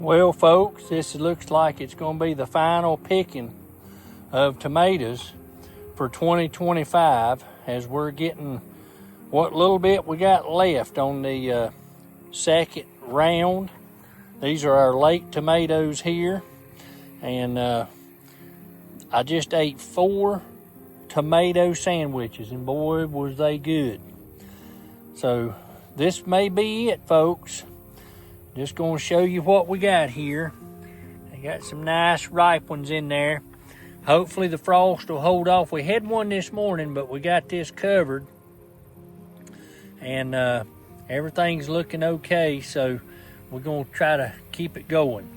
Well, folks, this looks like it's going to be the final picking of tomatoes for 2025 as we're getting what little bit we got left on the second round. These are our late tomatoes here, and I just ate 4 tomato sandwiches, and boy, was they good. So this may be it, folks. Just going to show you what we got here. I got some nice ripe ones in there. Hopefully the frost will hold off. We had one this morning, but we got this covered. And everything's looking okay, so we're going to try to keep it going.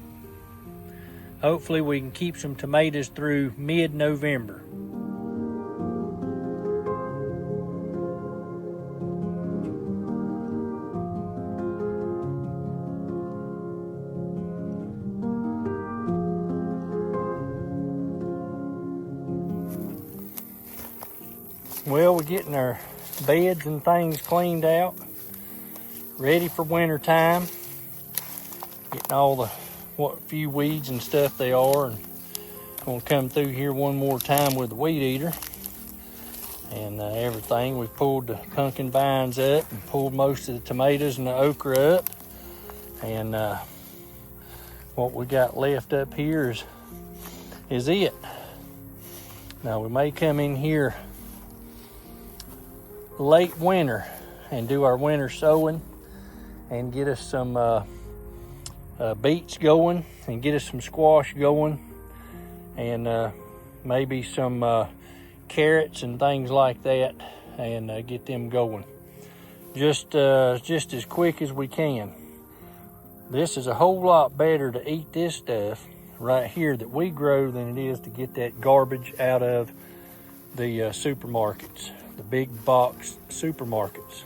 Hopefully we can keep some tomatoes through mid-November. Well, we're getting our beds and things cleaned out, ready for winter time. Getting all the what few weeds and stuff they are, and gonna come through here one more time with the weed eater and everything. We've pulled the pumpkin vines up and pulled most of the tomatoes and the okra up, and what we got left up here is it. Now we may come in here late winter and do our winter sowing and get us some beets going and get us some squash going, and maybe some carrots and things like that, and get them going just as quick as we can. This is a whole lot better to eat this stuff right here that we grow than it is to get that garbage out of the supermarkets, the big box supermarkets.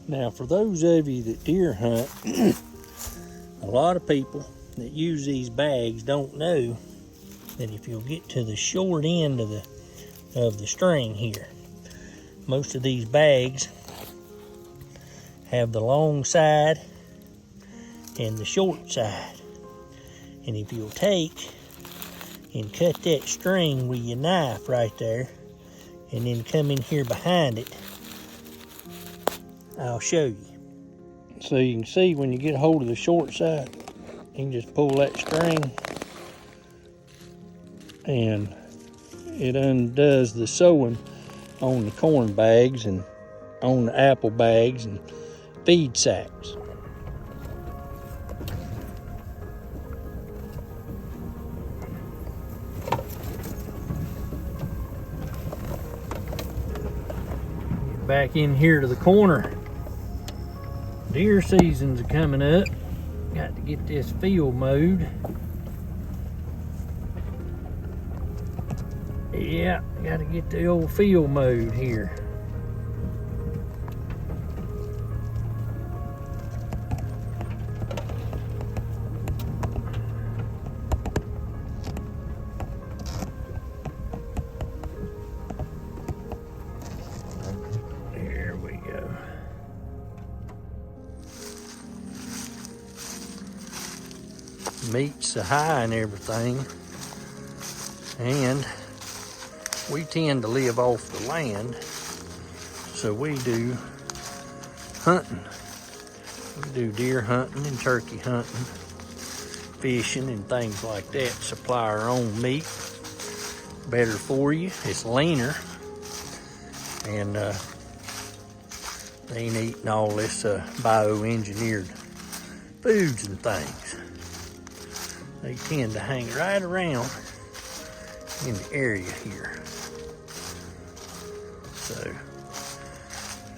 Now, for those of you that deer hunt, a lot of people that use these bags don't know that if you'll get to the short end of the string here, most of these bags have the long side and the short side. And if you'll take and cut that string with your knife right there, and then come in here behind it, I'll show you. So you can see when you get a hold of the short side, you can just pull that string and it undoes the sewing on the corn bags and on the apple bags and feed sacks. Get back in here to the corner. Deer seasons are coming up. Got to get this field mowed. Yeah, got to get the old field mowed here. There we go. Meets the high and everything, and we tend to live off the land, so we do hunting. We do deer hunting and turkey hunting, fishing and things like that. Supply our own meat. Better for you, it's leaner, and They ain't eating all this bioengineered foods and things. They tend to hang right around in the area here. So,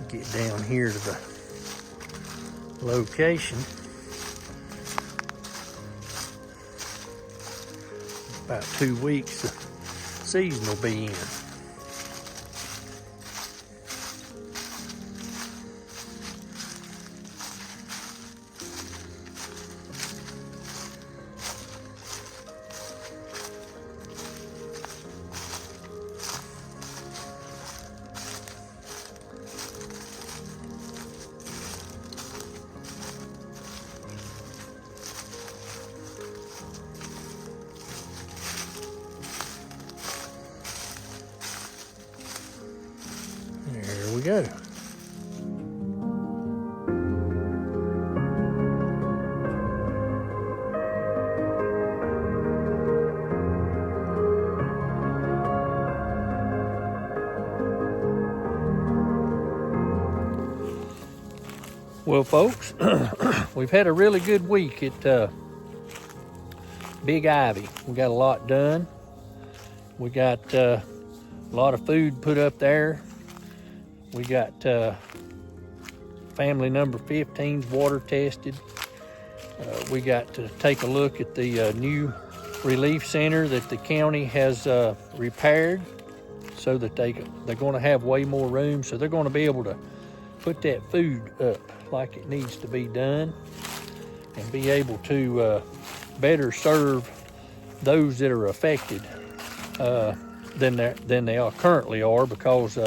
get down here to the location. About 2 weeks the season will be in. There we go. Well, folks, we've had a really good week at Big Ivy. We got a lot done. We got a lot of food put up there. We got family number 15's water tested. We got to take a look at the new relief center that the county has repaired, so that they're going to have way more room. So they're going to be able to put that food up like it needs to be done and be able to better serve those that are affected than they currently are, because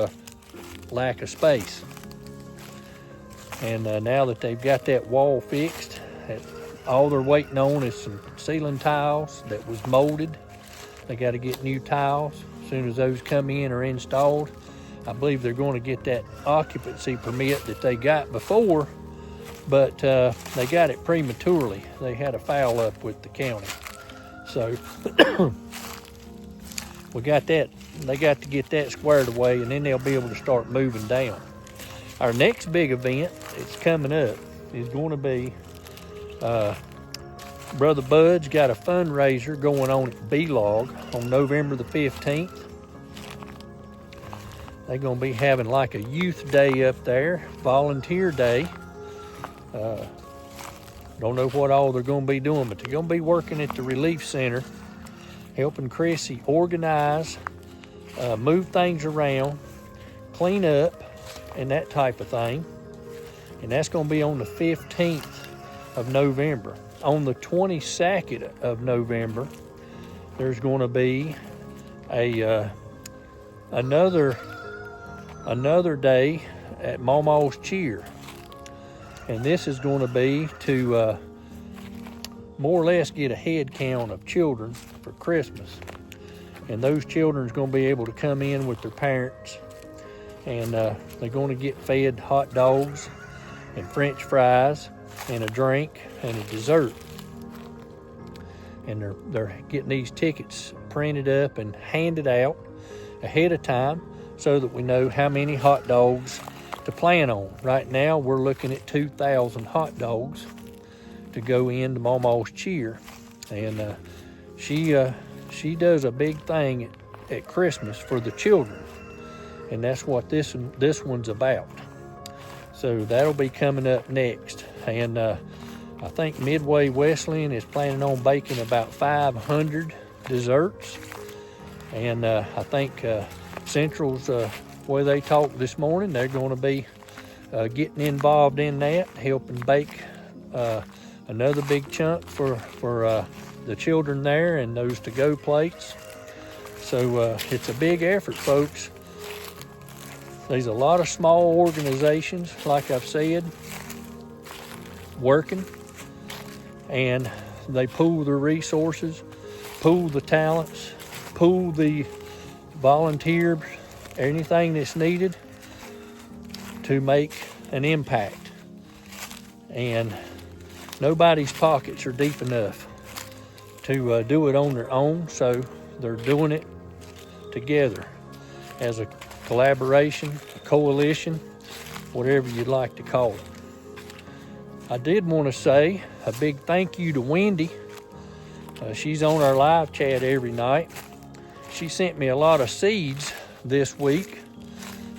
lack of space. And now that they've got that wall fixed, all they're waiting on is some ceiling tiles that was molded. They got to get new tiles. As soon as those come in or installed, I believe they're going to get that occupancy permit that they got before, but they got it prematurely. They had a foul up with the county. So we got that. They got to get that squared away, and then they'll be able to start moving down. Our next big event that's coming up is going to be Brother Bud's got a fundraiser going on at B-Log on November the 15th. They're going to be having like a youth day up there, volunteer day. Don't know what all they're going to be doing, but they're going to be working at the relief center, helping Chrissy organize, move things around, clean up, and that type of thing. And that's going to be on the 15th of November. On the 22nd of November, there's going to be another day at Mama's Cheer. And this is going to be to more or less get a head count of children for Christmas. And those children's going to be able to come in with their parents, and they're going to get fed hot dogs and French fries and a drink and a dessert. And they're getting these tickets printed up and handed out ahead of time so that we know how many hot dogs to plan on. Right now, we're looking at 2,000 hot dogs to go into Mama's Cheer. And she does a big thing at Christmas for the children, and that's what this one's about. So that'll be coming up next. And I think Midway Wesleyan is planning on baking about 500 desserts. And I think Central's where they talked this morning, they're going to be getting involved in that, helping bake another big chunk for the children there and those to-go plates. So it's a big effort, folks. There's a lot of small organizations, like I've said, working, and they pool their resources, pool the talents, pool the volunteers, anything that's needed to make an impact. And nobody's pockets are deep enough to do it on their own, so they're doing it together as a collaboration, a coalition, whatever you'd like to call it. I did want to say a big thank you to Wendy. She's on our live chat every night. She sent me a lot of seeds this week,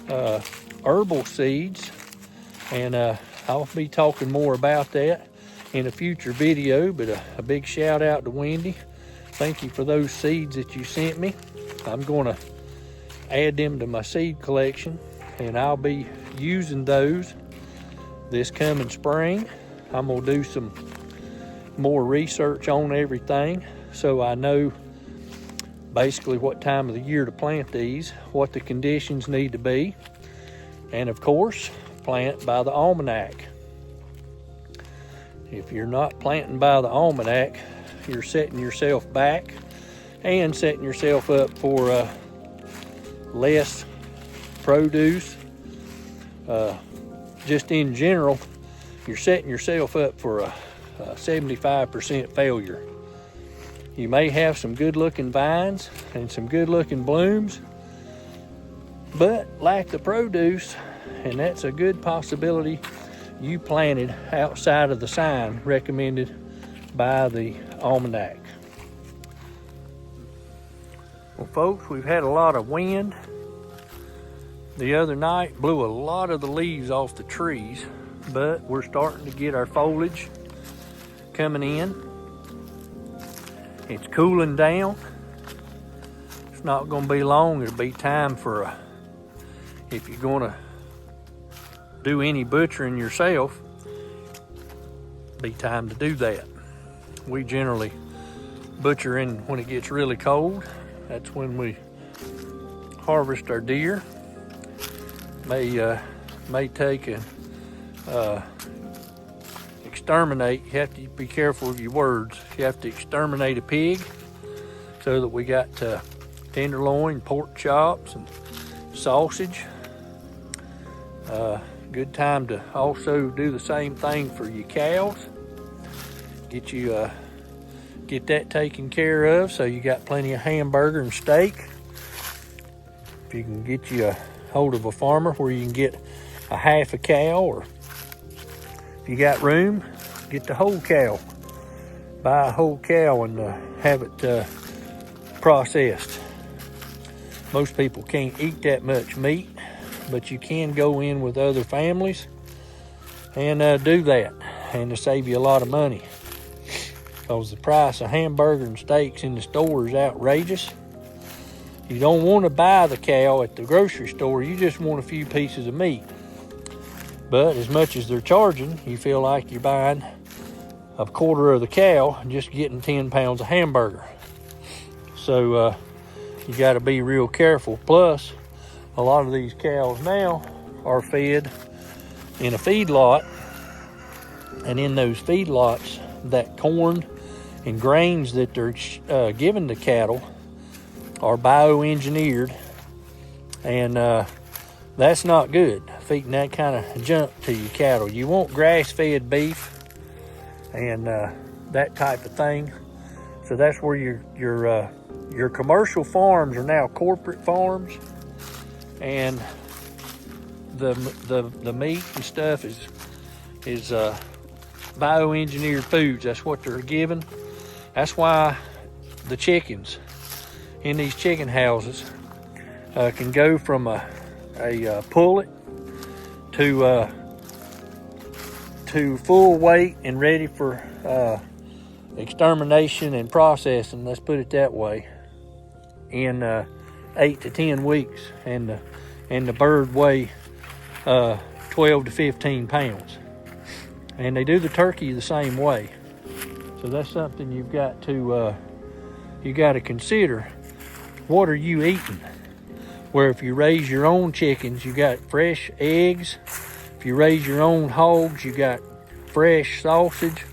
herbal seeds, and I'll be talking more about that in a future video, but a big shout out to Wendy. Thank you for those seeds that you sent me. I'm going to add them to my seed collection, and I'll be using those this coming spring. I'm going to do some more research on everything so I know basically what time of the year to plant these, what the conditions need to be, and of course, plant by the almanac. If you're not planting by the almanac, you're setting yourself back and setting yourself up for less produce. Just in general, you're setting yourself up for a 75% failure. You may have some good looking vines and some good looking blooms, but lack the produce, and that's a good possibility you planted outside of the sign recommended by the almanac. Well, folks, we've had a lot of wind. The other night blew a lot of the leaves off the trees, but we're starting to get our foliage coming in. It's cooling down. It's not going to be long. It'll be time for if you're going to do any butchering yourself, be time to do that. We generally butcher in when it gets really cold. That's when we harvest our deer. May take and exterminate. You have to be careful of your words. You have to exterminate a pig so that we got tenderloin, pork chops, and sausage. Good time to also do the same thing for your cows. Get that taken care of so you got plenty of hamburger and steak. If you can get you a hold of a farmer where you can get a half a cow, or if you got room, get the whole cow. Buy a whole cow and have it processed. Most people can't eat that much meat, but you can go in with other families and do that, and to save you a lot of money, because the price of hamburger and steaks in the store is outrageous. You don't want to buy the cow at the grocery store, you just want a few pieces of meat. But as much as they're charging, you feel like you're buying a quarter of the cow and just getting 10 pounds of hamburger. So you got to be real careful. Plus, a lot of these cows now are fed in a feedlot, and in those feedlots, that corn and grains that they're giving to cattle are bioengineered, and that's not good, feeding that kind of junk to your cattle. You want grass-fed beef and that type of thing. So that's where your commercial farms are now corporate farms, and the meat and stuff is bioengineered foods. That's what they're given. That's why the chickens in these chicken houses can go from a pullet to full weight and ready for extermination and processing, let's put it that way, in 8 to 10 weeks, and the bird weigh 12 to 15 pounds. And they do the turkey the same way. So that's something you've got to consider. What are you eating? Where if you raise your own chickens, you got fresh eggs. If you raise your own hogs, you got fresh sausage,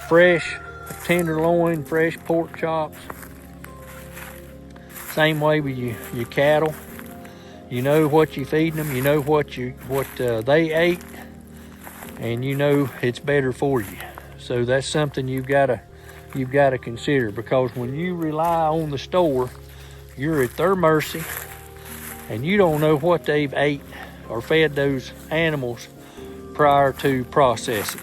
fresh tenderloin, fresh pork chops. Same way with your cattle. You know what you're feeding them. You know what they ate, and you know it's better for you. So that's something you've got to consider, because when you rely on the store, you're at their mercy, and you don't know what they've ate or fed those animals prior to processing.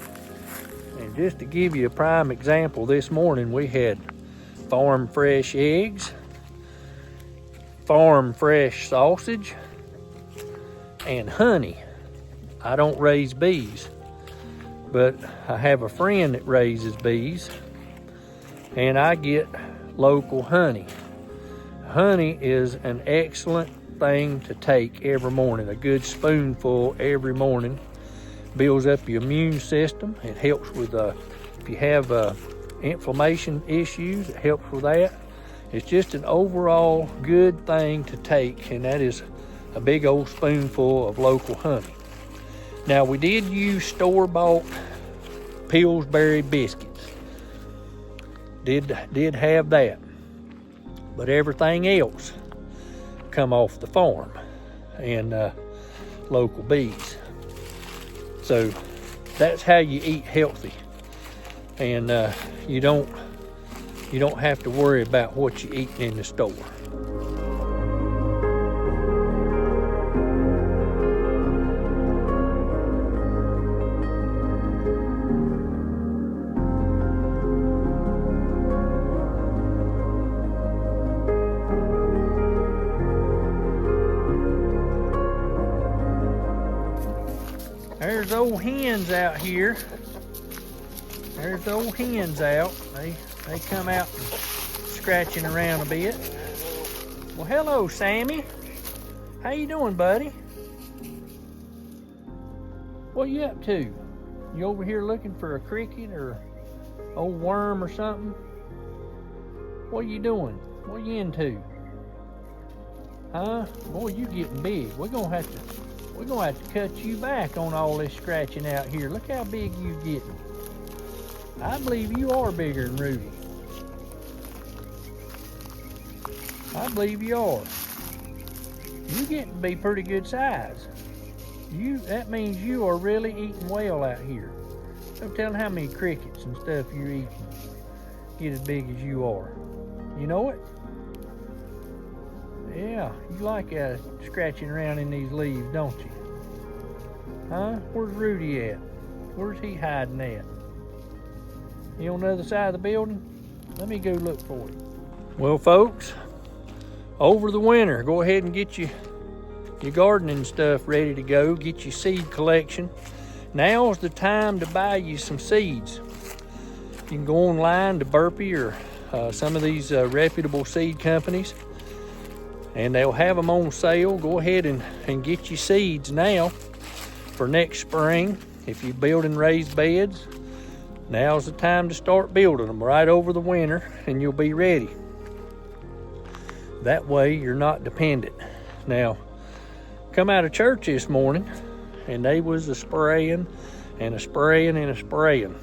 And just to give you a prime example, this morning we had farm fresh eggs, farm fresh sausage, and honey. I don't raise bees, but I have a friend that raises bees, and I get local honey. Honey is an excellent thing to take every morning. A good spoonful every morning builds up your immune system. It helps with if you have inflammation issues, it helps with that. It's just an overall good thing to take, and that is a big old spoonful of local honey. Now, we did use store-bought Pillsbury biscuits. Did have that, but everything else come off the farm and local bees. So that's how you eat healthy, and you don't have to worry about what you're eating in the store. There's old hens out here. There's the old hens out. They come out and scratching around a bit. Well, hello, Sammy. How you doing, buddy? What you up to? You over here looking for a cricket or old worm or something? What are you doing? What are you into? Huh? Boy, you getting big. We're gonna have to cut you back on all this scratching out here. Look how big you getting. I believe you are bigger than Rudy. I believe you are. You getting to be pretty good size. That means you are really eating well out here. Don't tell how many crickets and stuff you're eating. Get as big as you are. You know it? Yeah, you like scratching around in these leaves, don't you? Huh? Where's Rudy at? Where's he hiding at? He on the other side of the building? Let me go look for him. Well, folks, over the winter, go ahead and get your gardening stuff ready to go. Get your seed collection. Now's the time to buy you some seeds. You can go online to Burpee or some of these reputable seed companies, and they'll have them on sale. Go ahead and get your seeds now for next spring. If you're building raised beds, now's the time to start building them right over the winter, and you'll be ready. That way you're not dependent. Now, come out of church this morning, and they was a spraying and a spraying and a spraying.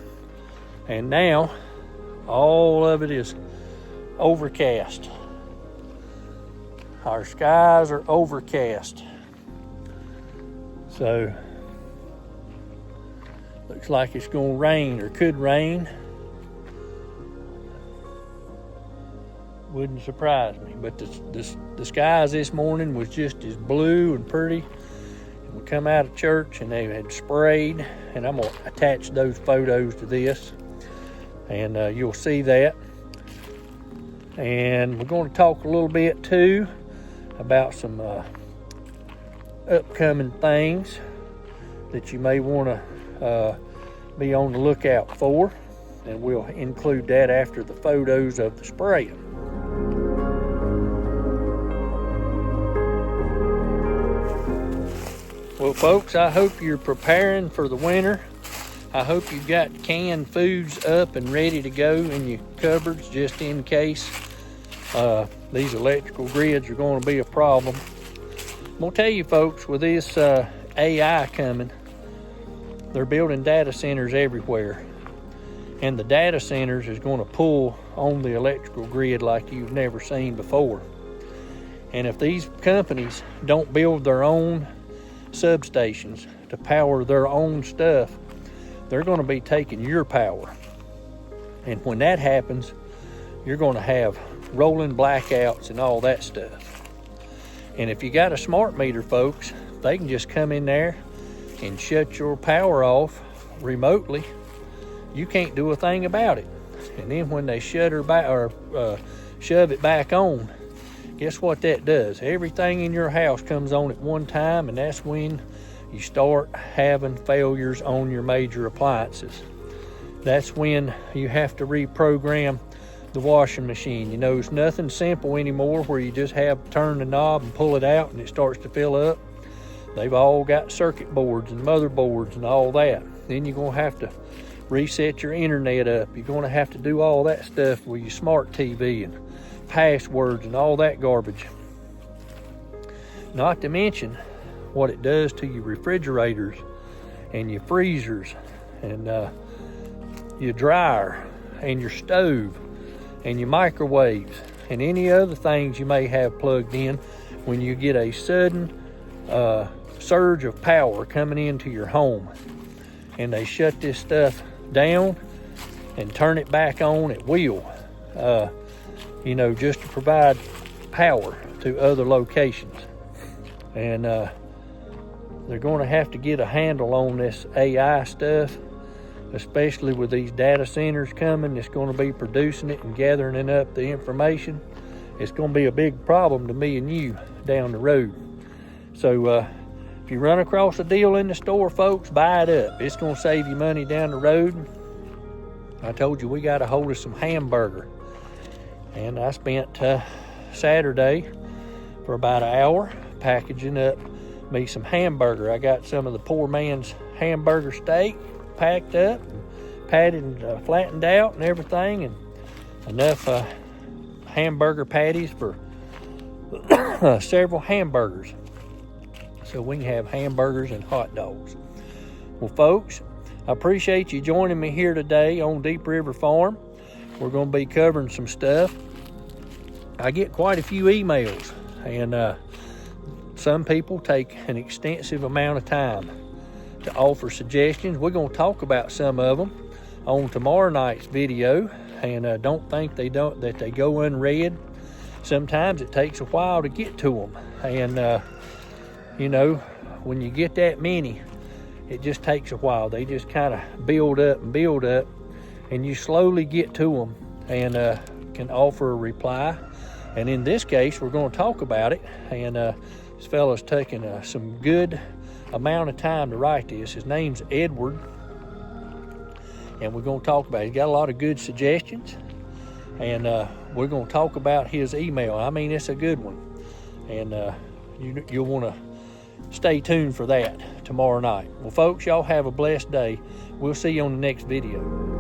And now all of it is overcast. Our skies are overcast. So looks like it's gonna rain or could rain. Wouldn't surprise me, but the skies this morning was just as blue and pretty. And we come out of church and they had sprayed, and I'm gonna attach those photos to this, and you'll see that. And we're going to talk a little bit too about some upcoming things that you may want to be on the lookout for, and we'll include that after the photos of the spraying. Well, folks, I hope you're preparing for the winter. I hope you've got canned foods up and ready to go in your cupboards just in case these electrical grids are going to be a problem. I'm going to tell you, folks, with this AI coming, they're building data centers everywhere. And the data centers is going to pull on the electrical grid like you've never seen before. And if these companies don't build their own substations to power their own stuff, they're going to be taking your power. And when that happens, you're going to have rolling blackouts and all that stuff. And if you got a smart meter, folks, they can just come in there and shut your power off remotely. You can't do a thing about it. And then when they shut her back or shove it back on, guess what that does? Everything in your house comes on at one time, and that's when you start having failures on your major appliances. That's when you have to reprogram the washing machine. You know, it's nothing simple anymore where you just have to turn the knob and pull it out and it starts to fill up. They've all got circuit boards and motherboards and all that. Then you're going to have to reset your internet up. You're going to have to do all that stuff with your smart TV and passwords and all that garbage. Not to mention what it does to your refrigerators and your freezers and your dryer and your stove and your microwaves and any other things you may have plugged in when you get a sudden surge of power coming into your home and they shut this stuff down and turn it back on at will, you know, just to provide power to other locations. And they're going to have to get a handle on this AI stuff, especially with these data centers coming. It's going to be producing it and gathering up the information. It's going to be a big problem to me and you down the road. So if you run across a deal in the store, folks, buy it up. It's going to save you money down the road. I told you we got a hold of some hamburger, and I spent Saturday for about an hour packaging up me some hamburger. I got some of the poor man's hamburger steak packed up and patted and flattened out and everything, and enough hamburger patties for several hamburgers so we can have hamburgers and hot dogs. Well, folks, I appreciate you joining me here today on Deep River Farm. We're going to be covering some stuff. I get quite a few emails, and some people take an extensive amount of time to offer suggestions. We're going to talk about some of them on tomorrow night's video, and don't think that they go unread. Sometimes it takes a while to get to them, and you know, when you get that many, it just takes a while. They just kind of build up, and you slowly get to them and can offer a reply. And in this case, we're going to talk about it, and this fella's taken some good amount of time to write this. His name's Edward, and we're going to talk about it. He's got a lot of good suggestions, and we're going to talk about his email. I mean, it's a good one, and you'll want to stay tuned for that tomorrow night. Well, folks, y'all have a blessed day. We'll see you on the next video.